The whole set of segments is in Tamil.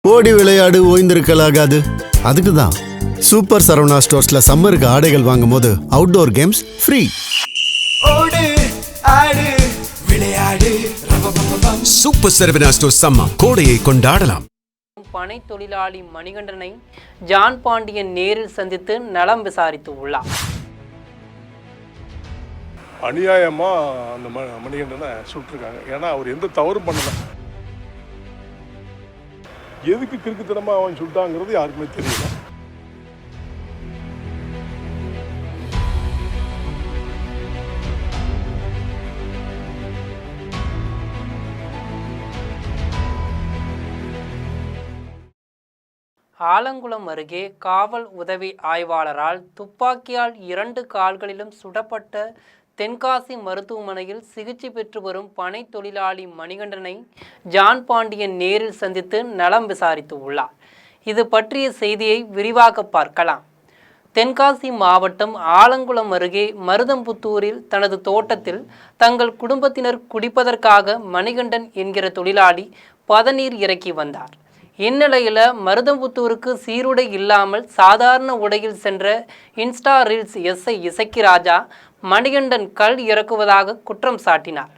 ஓடி விளையாடு ஓய்ந்திருக்கலாகாது. அதுக்கு தான் சூப்பர் சரவணா ஸ்டோர்ஸ்ல சம்மருக்கு ஆடைகள் வாங்கும் போது அவுட்டோர் கேம்ஸ் ஃப்ரீ. ஓடு ஆடு விளையாடு சூப்பர் சரவணா ஸ்டோர்ஸ் சம்மர் கோடையை கொண்டாடலாம். பனை தொழிலாளி மணிகண்டனை ஜான் பாண்டியன் நேரில் சந்தித்து நலம் விசாரித்து உள்ளார். அநியாயமா அந்த மணிகண்டனை சுட்டிருக்காங்க. ஏன்னா அவர் எந்த தவறும் பண்ணல. எதுக்கு கிறுக்குத்தனமா அவன் சுட்டாங்கிறது யாருக்குமே தெரியல. ஆலங்குளம் அருகே காவல் உதவி ஆய்வாளரால் துப்பாக்கியால் 2 கால்களிலும் சுடப்பட்ட தென்காசி மருத்துவமனையில் சிகிச்சை பெற்று வரும் பனை தொழிலாளி மணிகண்டனை ஜான் பாண்டியன் நேரில் சந்தித்து நலம் விசாரித்து உள்ளார். இது பற்றிய செய்தியை விரிவாக பார்க்கலாம். தென்காசி மாவட்டம் ஆலங்குளம் அருகே மருதம்புத்தூரில் தனது தோட்டத்தில் தங்கள் குடும்பத்தினர் குடிப்பதற்காக மணிகண்டன் என்கிற தொழிலாளி பதநீர் இறக்கி வந்தார். இந்நிலையில் மருதம்புத்தூருக்கு சீருடை இல்லாமல் சாதாரண உடையில் சென்ற Insta reels SI Isakkiraja Manikandan கல் இறக்குவதாக குற்றம் சாட்டினார்.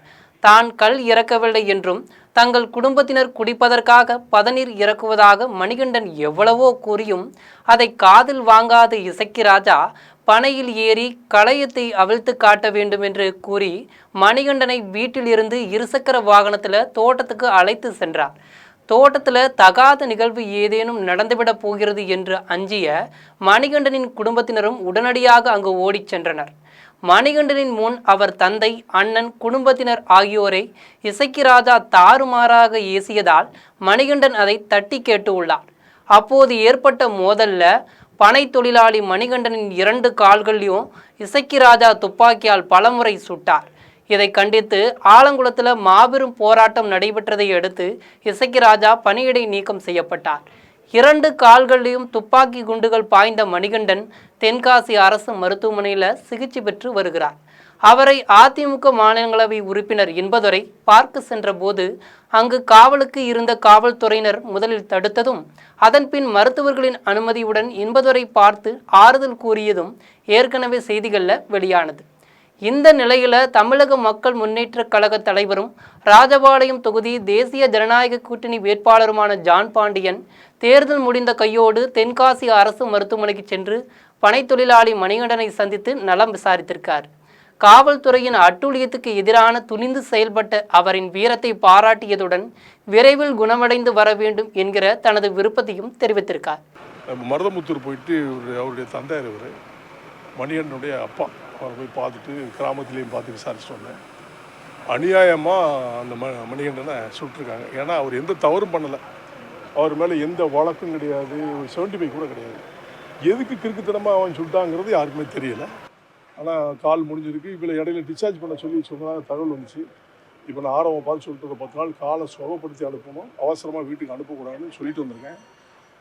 தான் கல் இறக்கவில்லை என்றும் தங்கள் குடும்பத்தினர் குடிப்பதற்காக பதநீர் இறக்குவதாக மணிகண்டன் எவ்வளவோ கூறியும் அதை காதில் வாங்காத இசக்கிராஜா பனையில் ஏறி களையத்தை அவிழ்த்து காட்ட வேண்டும் என்று கூறி மணிகண்டனை வீட்டில் இருந்து இருசக்கர வாகனத்தில் தோட்டத்துக்கு அழைத்து சென்றார். தோட்டத்தில் தகாத நிகழ்வு ஏதேனும் நடந்துவிடப் போகிறது என்று அஞ்சிய மணிகண்டனின் குடும்பத்தினரும் உடனடியாக அங்கு ஓடிச் சென்றனர். மணிகண்டனின் முன் அவர் தந்தை, அண்ணன், குடும்பத்தினர் ஆகியோரை இசக்கிராஜா தாறுமாறாக ஏசியதால் மணிகண்டன் அதை தட்டி கேட்டு உள்ளார். அப்போது ஏற்பட்ட மோதல்ல பனை தொழிலாளி மணிகண்டனின் 2 கால்களையும் இசக்கிராஜா துப்பாக்கியால் பலமுறை சுட்டார். இதை கண்டித்து ஆலங்குளத்தில் மாபெரும் போராட்டம் நடைபெற்றதை அடுத்து இசக்கிராஜா பணியிடை நீக்கம் செய்யப்பட்டார். 2 கால்களிலும் துப்பாக்கி குண்டுகள் பாய்ந்த மணிகண்டன் தென்காசி அரசு மருத்துவமனையில் சிகிச்சை பெற்று வருகிறார். அவரை அதிமுக மாநிலங்களவை உறுப்பினர் இன்பதுரை பார்க்க சென்ற போது அங்கு காவலுக்கு இருந்த காவல்துறையினர் முதலில் தடுத்ததும் அதன்பின் மருத்துவர்களின் அனுமதியுடன் இன்பதுரை பார்த்து ஆறுதல் கூறியதும் ஏற்கனவே செய்திகளில் வெளியானது. இந்த நிலையில் தமிழக மக்கள் முன்னேற்ற கழக தலைவரும் ராஜபாளையம் தொகுதி தேசிய ஜனநாயக கூட்டணி வேட்பாளருமான ஜான் பாண்டியன் தேர்தல் முடிந்த கையோடு தென்காசி அரசு மருத்துவமனைக்கு சென்று பனை தொழிலாளி மணிகண்டனை சந்தித்து நலம் விசாரித்திருக்கார். காவல்துறையின் அட்டூழியத்துக்கு எதிரான துணிந்து செயல்பட்ட அவரின் வீரத்தை பாராட்டியதுடன் விரைவில் குணமடைந்து வர வேண்டும் என்கிற தனது விருப்பத்தையும் தெரிவித்திருக்கார். மருதமுத்தூர் போயிட்டு அவருடைய தந்தையார் இவர் மணிகண்டனுடைய அப்பா, அவரை போய் பார்த்துட்டு கிராமத்துலேயும் பார்த்து விசாரிச்சுட்டு வந்தேன். அநியாயமாக அந்த மணிகண்டனை சுட்டிருக்காங்க. ஏன்னா அவர் எந்த தவறும் பண்ணலை. அவர் மேலே எந்த வழக்கும் கிடையாது, 75 கூட கிடையாது. எதுக்கு கிறுக்குத்தனமாக அவன் சுட்டாங்கிறது யாருக்குமே தெரியலை. ஆனால் கால் முடிஞ்சிருக்கு. இவ்வளோ இடையில டிஸ்சார்ஜ் பண்ண சொன்னாங்க, தகவல் வந்துச்சு. இப்போ நான் ஆரம்பம் பார்த்து சொல்லிட்டு ஒரு 10 நாள் காலை சுகப்படுத்தி அனுப்பணும், அவசரமாக வீட்டுக்கு அனுப்பக்கூடாதுன்னு சொல்லிட்டு வந்திருக்கேன்.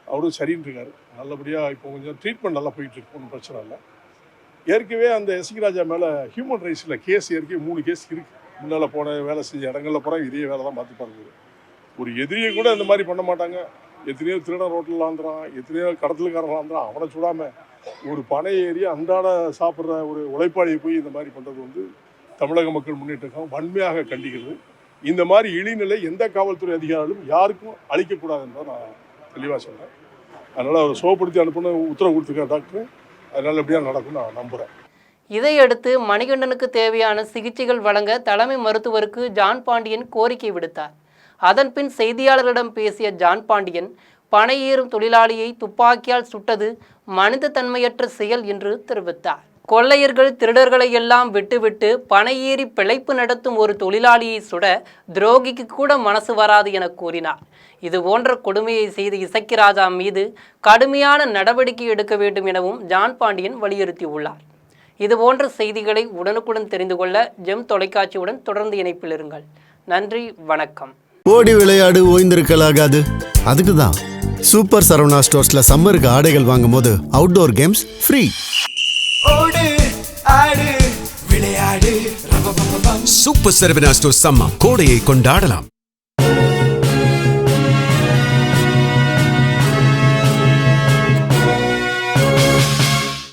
அவரும் சரின்னு இருக்கார். நல்லபடியாக இப்போ கொஞ்சம் ட்ரீட்மெண்ட் நல்லா போயிட்டுருக்கு, ஒன்றும் பிரச்சனை இல்லை. ஏற்கனவே அந்த இசக்கிராஜா மேலே ஹியூமன் ரைட்ஸில் கேஸ் ஏற்கனவே 3 கேஸ் இருக்குது. முன்னால் போன வேலை செஞ்ச இடங்களில் போகிற இதே வேலை தான் பார்த்து பாருங்க. ஒரு எதிரியை கூட இந்த மாதிரி பண்ண மாட்டாங்க. எத்தனையோ திருடன் ரோட்டில் ஆந்துறான், எத்தனையோ கடத்தலுக்காரன் ஆந்துறான். அவனை சுடாமல் ஒரு பனை ஏறி அன்றாட சாப்பிட்ற ஒரு உழைப்பாளியை போய் இந்த மாதிரி பண்ணுறது வந்து தமிழக மக்கள் முன்னேற்றம் வன்மையாக கண்டிக்கிறது. இந்த மாதிரி இழிநிலை எந்த காவல்துறை அதிகாரிகளும் யாருக்கும் அளிக்கக்கூடாதுன்னு நான் தெளிவாக சொல்கிறேன். அதனால் அவர் சுகப்படுத்தி அனுப்பணும் உத்தரவு கொடுத்துருக்கார் டாக்டர். அதனால் எப்படியா நடக்கும் நான் நம்புகிறேன். இதையடுத்து மணிகண்டனுக்கு தேவையான சிகிச்சைகள் வழங்க தலைமை மருத்துவருக்கு ஜான் பாண்டியன் கோரிக்கை விடுத்தார். அதன்பின் செய்தியாளர்களிடம் பேசிய ஜான் பாண்டியன் பனை ஏறும் தொழிலாளியை துப்பாக்கியால் சுட்டது மனித தன்மையற்ற செயல் என்று தெரிவித்தார். கொள்ளையர்கள், திருடர்களை எல்லாம் விட்டுவிட்டு பனை ஏறி பிழைப்பு நடத்தும் ஒரு தொழிலாளியை சுட துரோகிக்கு கூட மனசு வராது என கூறினார். இது போன்ற கொடுமையை செய்த இசக்கிராஜா மீது கடுமையான நடவடிக்கை எடுக்க வேண்டும் எனவும் ஜான் பாண்டியன் வலியுறுத்தியுள்ளார். இதுபோன்ற செய்திகளை உடனுக்குடன் தெரிந்து கொள்ள ஜெம் தொலைக்காட்சியுடன் தொடர்ந்து இணைப்பில் இருங்கள். நன்றி, வணக்கம். ஓடி விளையாடு ஓய்ந்திருக்கலாகாது. அதுக்கு தான் சூப்பர் சரவணா ஸ்டோர்ஸ்ல சம்மருக்கு ஆடைகள் வாங்கும் போது அவுட்டோர் கேம்ஸ் ஃப்ரீ. ஓடு ஆடு விளையாடு சூப்பர் சரவணா ஸ்டோர்ஸ் சம்மர் கோடையை கொண்டாடலாம்.